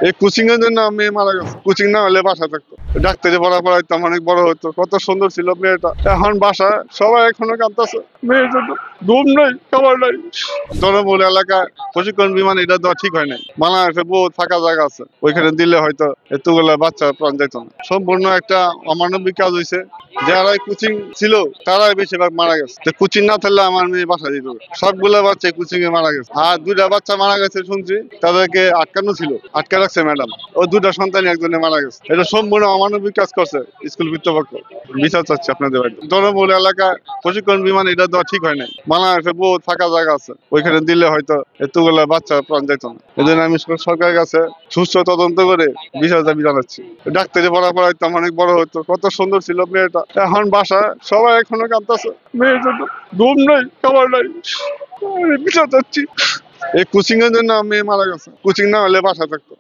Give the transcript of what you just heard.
এই কোচিং এর জন্য মেয়ে মারা গেছে। কোচিং না হলে বাসা থাকতো, ডাক্তারি পড়াইতাম, অনেক বড় হতো, কত সুন্দর ছিল মেয়েটা। এখন বাসায় সবাই এখনো কাঁদতেছে মেয়ের জন্য। ঘুম নাই, খাবার নাই। জনবহুল এলাকায় প্রশিক্ষণ বিমান এটা দেওয়া ঠিক হয় নাই। বাংলাদেশে বহু ফাঁকা জায়গা আছে, ওইখানে দিলে হয়তো এতগুলা বাচ্চা প্রাণ যেত না। সম্পূর্ণ একটা অমানবিক কাজ হয়েছে। যারা কোচিং ছিল তারাই বেশিরভাগ মারা গেছে। কোচিং না থাকলে আমার মেয়ে বাসা দিত, সবগুলা বাচ্চা কোচিং এ মারা গেছে। আর দুইটা বাচ্চা মারা গেছে শুনছি, তাদেরকে আটকানো ছিল, আটকা রাখছে ম্যাডাম। ও দুটা সন্তান একজনে মারা গেছে। এটা সম্পূর্ণ অমানবিক কাজ করছে স্কুল কর্তৃপক্ষ। বিচার চাচ্ছি আপনাদের বাড়িতে। জনবহুল এলাকায় প্রশিক্ষণ বিমান এটা দেওয়া ঠিক হয় নাই। বাংলাদেশে বহু ফাঁকা জায়গা আছে, ওইখানে দিলে হয়তো এতগুলা বাচ্চা প্রাণ যেত না। এই জন্য আমি সরকারের কাছে সুস্থ তদন্ত করে বিচার দাবি জানাচ্ছি। ডাক্তারি পড়াইতাম, অনেক বড় হতো, কত সুন্দর ছিল মেয়েটা। এখন বাসায় সবাই এখনো কাঁদতেছে মেয়ের জন্য। ঘুম নাই, খাবার নাই। বিচার চাচ্ছি। এই কোচিং এর জন্য মেয়ে মারা গেছে। কোচিং না হলে বাসা থাকতো।